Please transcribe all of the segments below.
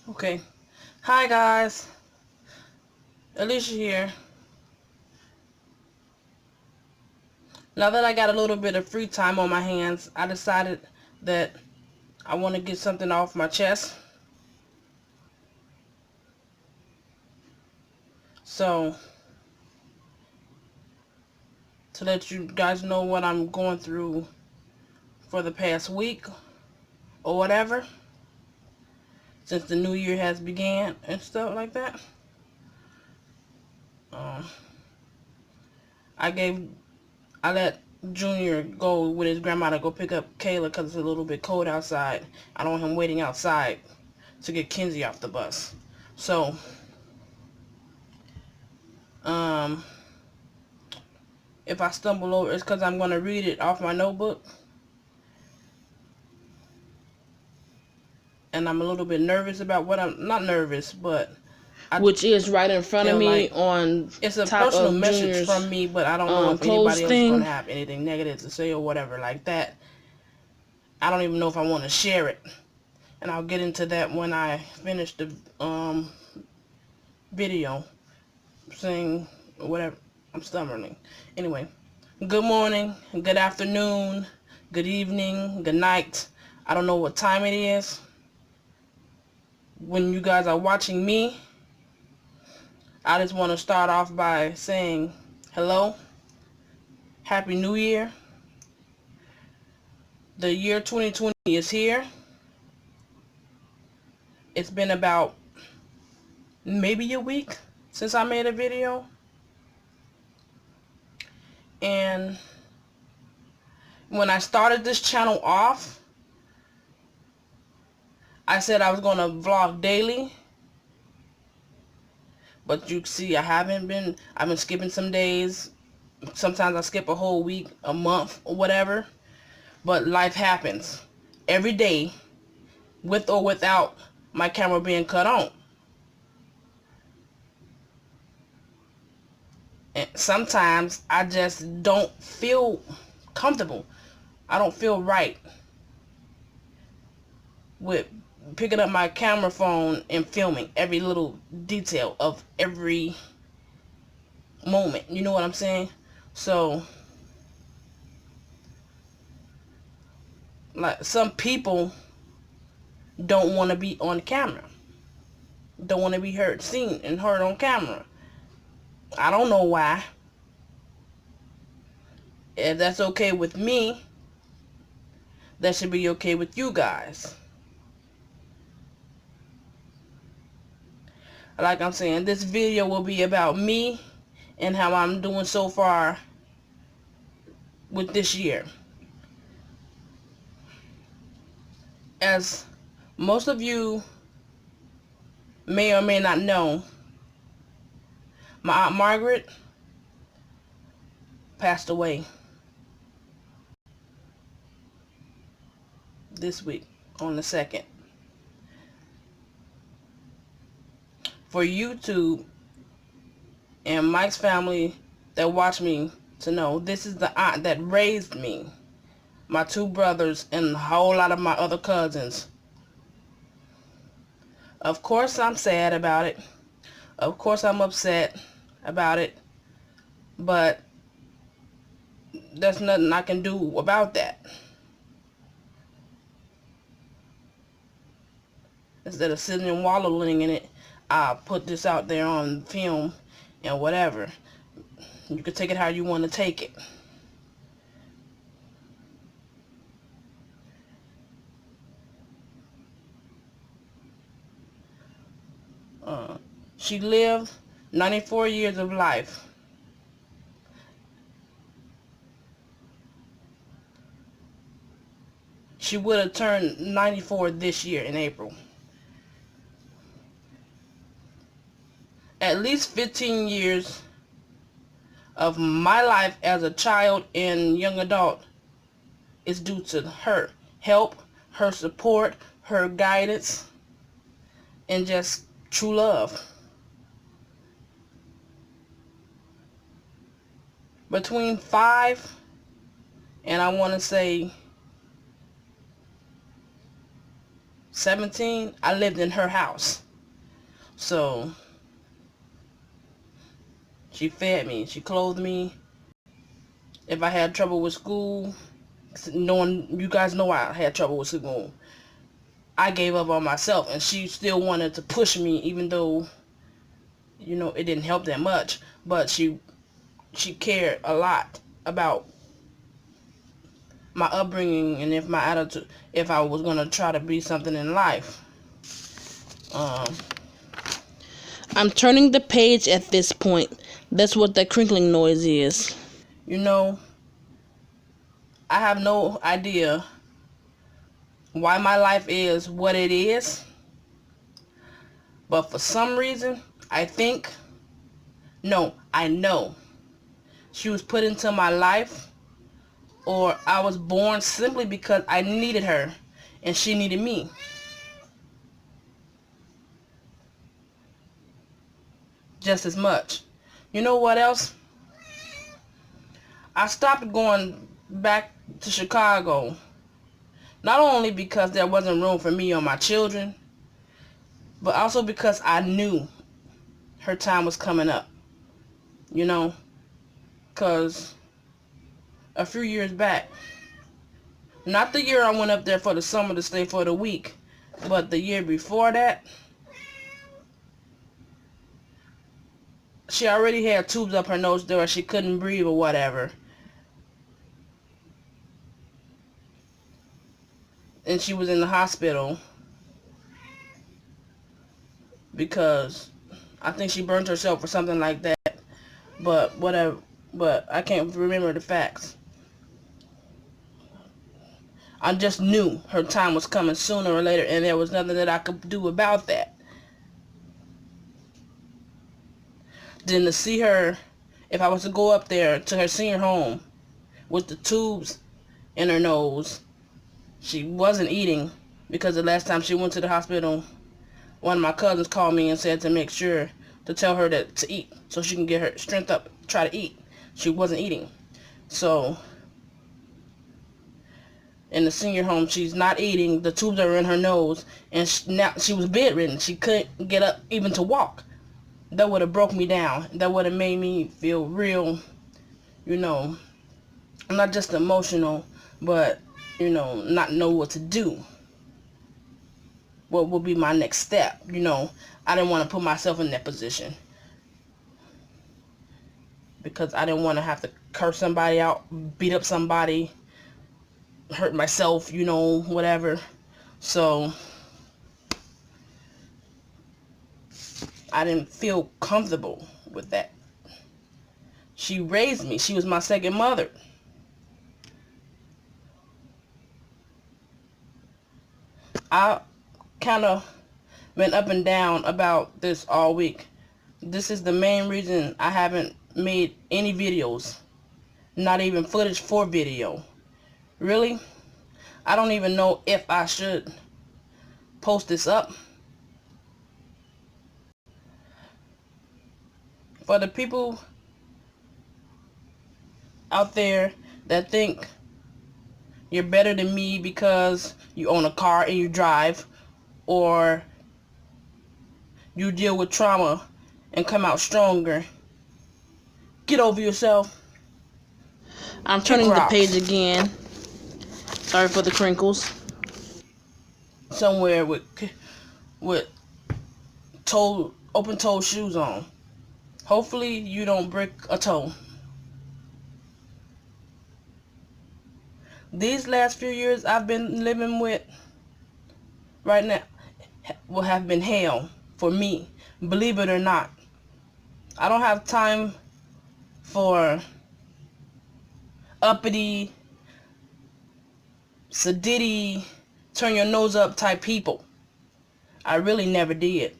Okay. Hi guys. Alicia here. Now that I got a little bit of free time on my hands, I decided that I want to get something off my chest. So, to let you guys know what I'm going through for the past week or whatever, since the new year has began and stuff like that. Um, I let Junior go with his grandma to go pick up Kayla because it's a little bit cold outside. I don't want him waiting outside to get Kinsey off the bus. So, um, if I stumble over, it's because I'm going to read it off my notebook. And I'm a little bit nervous about what not nervous, but which is right in front of feel me like on it's a top personal of message Junior's from me, but I don't know if clothes anybody else is going to thing. have anything negative to say or whatever like that. I don't even know if I want to share it. And I'll get into that when I finish the video saying whatever. I'm stumbling. Anyway, good morning, good afternoon, good evening, good night. I don't know what time it is when you guys are watching me. I just want to start off by saying hello, Happy New Year. The year 2020 is here. It's been about maybe a week since I made a video. And when I started this channel off, I said I was going to vlog daily. But you see, I've been skipping some days. Sometimes I skip a whole week, a month, or whatever. But life happens every day, with or without my camera being cut on. And sometimes I just don't feel comfortable. I don't feel right with picking up my camera phone and filming every little detail of every moment. You know what I'm saying? So, like, some people don't want to be on camera. Don't want to be seen and heard on camera. I don't know why. If that's okay with me, that should be okay with you guys. Like I'm saying, this video will be about me and how I'm doing so far with this year. As most of you may or may not know, my Aunt Margaret passed away this week on the 2nd. For YouTube and Mike's family that watch me to know, this is the aunt that raised me, my two brothers, and a whole lot of my other cousins. Of course I'm sad about it. Of course I'm upset about it. But there's nothing I can do about that. Instead of sitting and wallowing in it, I'll put this out there on film and whatever. You can take it how you want to take it. She lived 94 years of life. She would have turned 94 this year in April. At least 15 years of my life as a child and young adult is due to her help, her support, her guidance, and just true love. Between 5 and I want to say 17, I lived in her house. So she fed me, she clothed me. If I had trouble with school, knowing you guys know I had trouble with school, I gave up on myself, and she still wanted to push me, even though, you know, it didn't help that much. But she cared a lot about my upbringing and if my attitude, if I was gonna try to be something in life. I'm turning the page at this point. That's what that crinkling noise is. You know, I have no idea why my life is what it is, but for some reason, I know she was put into my life, or I was born simply because I needed her and she needed me. Just as much. You know what else? I stopped going back to Chicago, not only because there wasn't room for me or my children, but also because I knew her time was coming up. You know, because a few years back, not the year I went up there for the summer to stay for the week, but the year before that, she already had tubes up her nose there, she couldn't breathe or whatever. And she was in the hospital because I think she burned herself or something like that. But whatever, but I can't remember the facts. I just knew her time was coming sooner or later, and there was nothing that I could do about that. Then to see her, if I was to go up there to her senior home with the tubes in her nose, she wasn't eating because the last time she went to the hospital, one of my cousins called me and said to make sure to tell her to eat so she can get her strength up, try to eat. She wasn't eating. So in the senior home, she's not eating, the tubes are in her nose, and now she was bedridden. She couldn't get up even to walk. That would have broke me down. That would have made me feel real, you know, not just emotional, but, you know, not know what to do. What would be my next step, you know. I didn't want to put myself in that position because I didn't want to have to curse somebody out, beat up somebody, hurt myself, you know, whatever. So I didn't feel comfortable with that. She raised me. She was my second mother. I kind of been up and down about this all week. This is the main reason I haven't made any videos, not even footage for video. Really, I don't even know if I should post this up. For the people out there that think you're better than me because you own a car and you drive, or you deal with trauma and come out stronger, get over yourself. I'm turning the page again. Sorry for the crinkles. Somewhere with open-toe shoes on. Hopefully you don't break a toe. These last few years I've been living with right now will have been hell for me. Believe it or not. I don't have time for uppity, sedity, turn your nose up type people. I really never did.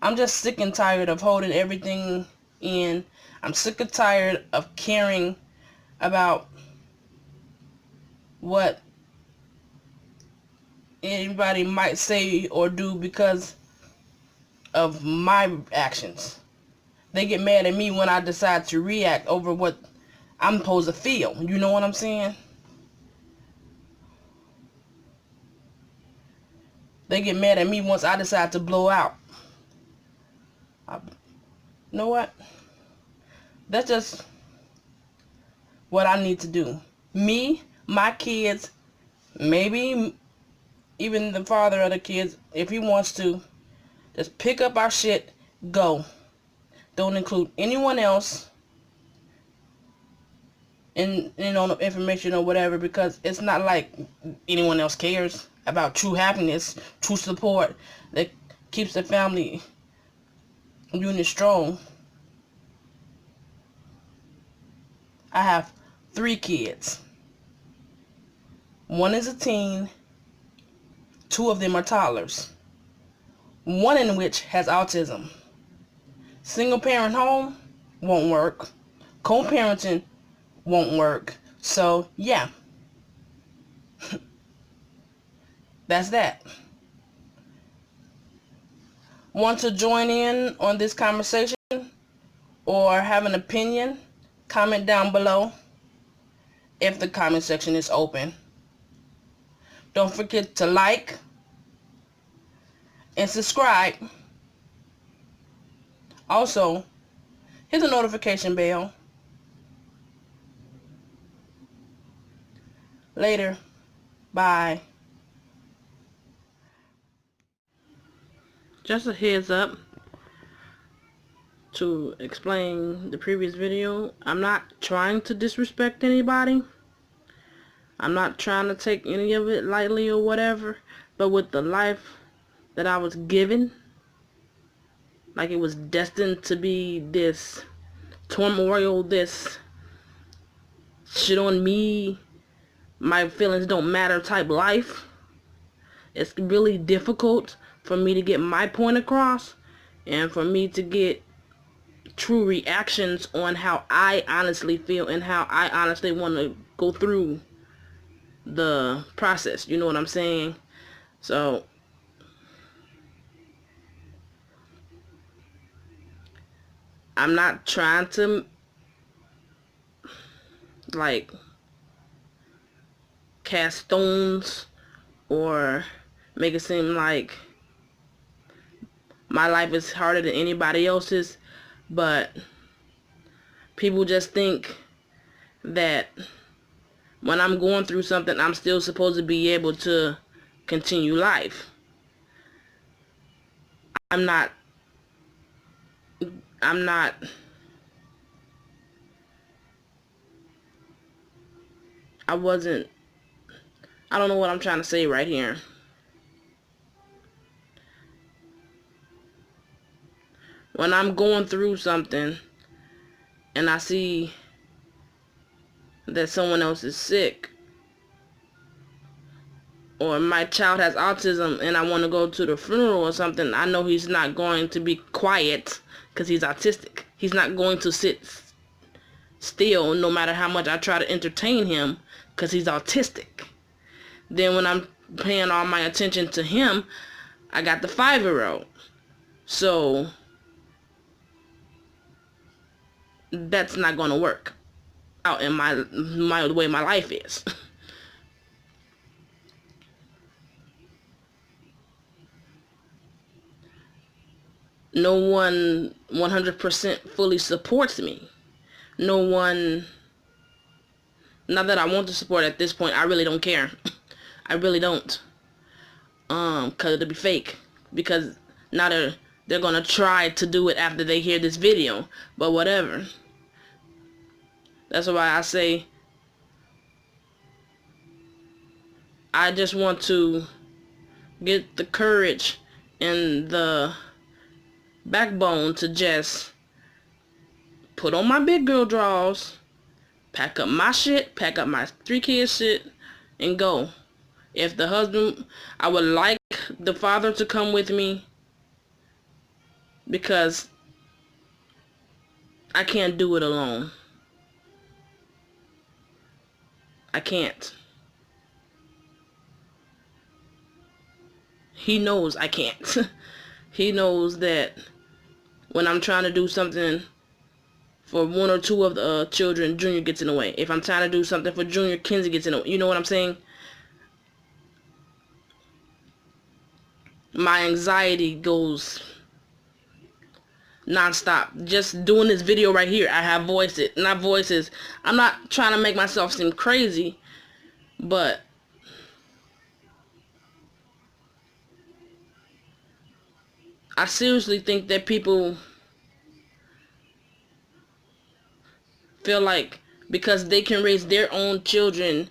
I'm just sick and tired of holding everything in. I'm sick and tired of caring about what anybody might say or do because of my actions. They get mad at me when I decide to react over what I'm supposed to feel. You know what I'm saying? They get mad at me once I decide to blow out. You know what? That's just what I need to do. Me, my kids, maybe even the father of the kids, if he wants to, just pick up our shit, go. Don't include anyone else in, the information or whatever, because it's not like anyone else cares about true happiness, true support that keeps the family unit strong. I have 3 kids. One is a teen, 2 of them are toddlers, one in which has autism. Single parent home won't work. Co-parenting won't work. So yeah, that's that. Want to join in on this conversation or have an opinion? Comment down below if the comment section is open. Don't forget to like and subscribe. Also, hit the notification bell. Later. Bye. Just a heads up to explain the previous video. I'm not trying to disrespect anybody. I'm not trying to take any of it lightly or whatever. But with the life that I was given, like it was destined to be this turmoil, this shit on me, my feelings don't matter type life. It's really difficult for me to get my point across and for me to get true reactions on how I honestly feel and how I honestly want to go through the process. You know what I'm saying? So I'm not trying to like cast stones or make it seem like my life is harder than anybody else's, but people just think that when I'm going through something, I'm still supposed to be able to continue life. I'm not I don't know what I'm trying to say right here. When I'm going through something and I see that someone else is sick, or my child has autism and I want to go to the funeral or something, I know he's not going to be quiet because he's autistic. He's not going to sit still no matter how much I try to entertain him because he's autistic. Then when I'm paying all my attention to him, I got the 5-year-old. So that's not going to work out in the way my life is. No one 100% fully supports me. No one, not that I want to support at this point, I really don't care. I really don't. Cause it'll be fake. Because now they're gonna try to do it after they hear this video. But whatever. That's why I say I just want to get the courage and the backbone to just put on my big girl drawers, pack up my shit, pack up my 3 kids shit, and go. If the husband, I would like the father to come with me because I can't do it alone. I can't. He knows I can't. He knows that when I'm trying to do something for 1 or 2 of the children, Junior gets in the way. If I'm trying to do something for Junior, Kenzie gets in the way. You know what I'm saying? my anxiety goes nonstop. Just doing this video right here, I have voices. I'm not trying to make myself seem crazy, but I seriously think that people feel like because they can raise their own children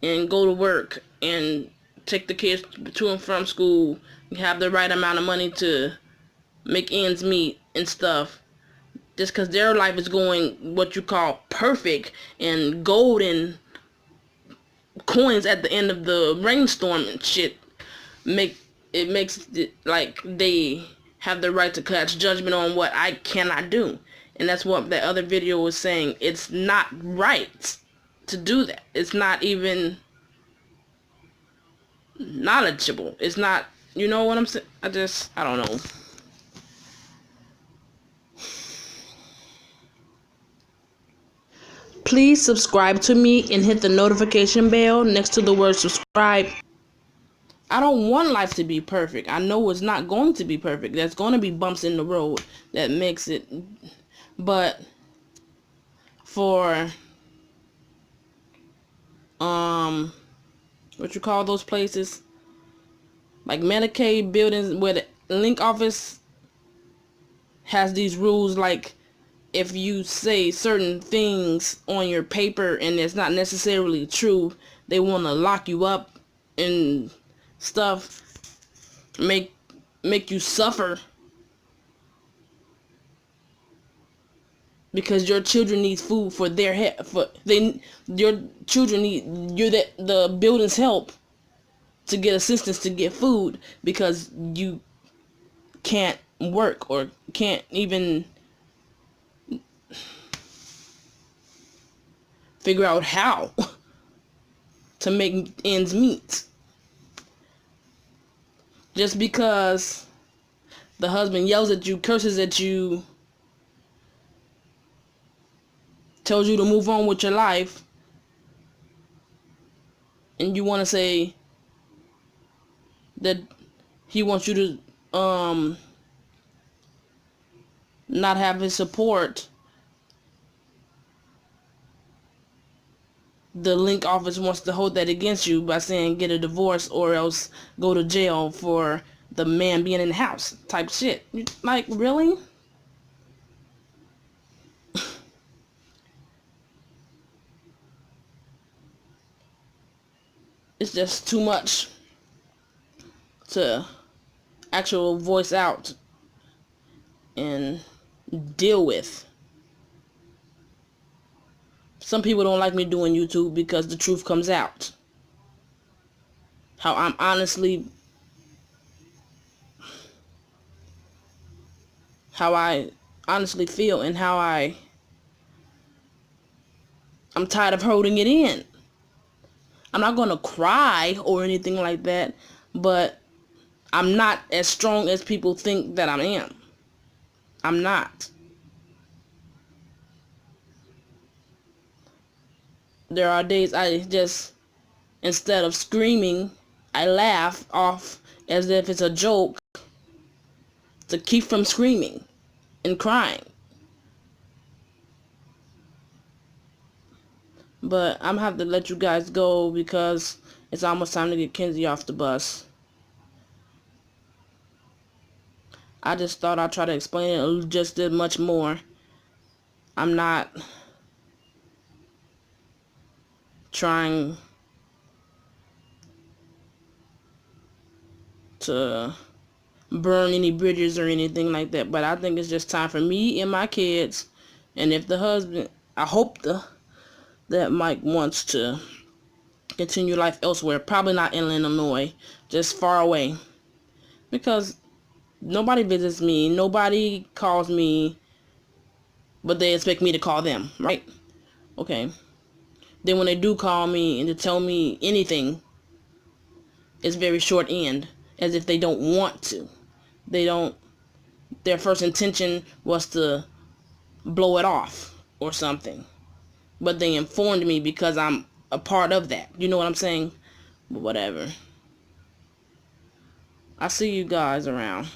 and go to work and take the kids to and from school, have the right amount of money to make ends meet and stuff, just because their life is going what you call perfect and golden coins at the end of the rainstorm and shit, makes it like they have the right to catch judgment on what I cannot do. And that's what that other video was saying. It's not right to do that. It's not even knowledgeable. It's not, you know what I'm saying? I don't know. Please subscribe to me and hit the notification bell next to the word subscribe. I don't want life to be perfect. I know it's not going to be perfect. There's going to be bumps in the road that makes it. But for what you call those places, like Medicaid buildings where the link office has these rules, like if you say certain things on your paper and it's not necessarily true, they want to lock you up and stuff, make you suffer because your children need food for their your children need the building's help to get assistance to get food because you can't work or can't even figure out how to make ends meet. Just because the husband yells at you, curses at you, tells you to move on with your life, and you want to say that he wants you to not have his support, the link office wants to hold that against you by saying get a divorce or else go to jail for the man being in the house type shit. Like, really? It's just too much to actual voice out and deal with. Some people don't like me doing YouTube because the truth comes out. How I honestly feel and how I'm tired of holding it in. I'm not going to cry or anything like that, but I'm not as strong as people think that I am. I'm not. There are days I just, instead of screaming, I laugh off as if it's a joke to keep from screaming and crying. But I'm have to let you guys go because it's almost time to get Kenzie off the bus. I just thought I'd try to explain it just a much more. I'm not trying to burn any bridges or anything like that, but I think it's just time for me and my kids, and if the husband, I hope that Mike wants to continue life elsewhere, probably not in Illinois, just far away, because nobody visits me, nobody calls me, but they expect me to call them, right? Okay. Then when they do call me and to tell me anything, it's very short end, as if they don't want to. Their first intention was to blow it off or something. But they informed me because I'm a part of that. You know what I'm saying? But whatever. I'll see you guys around.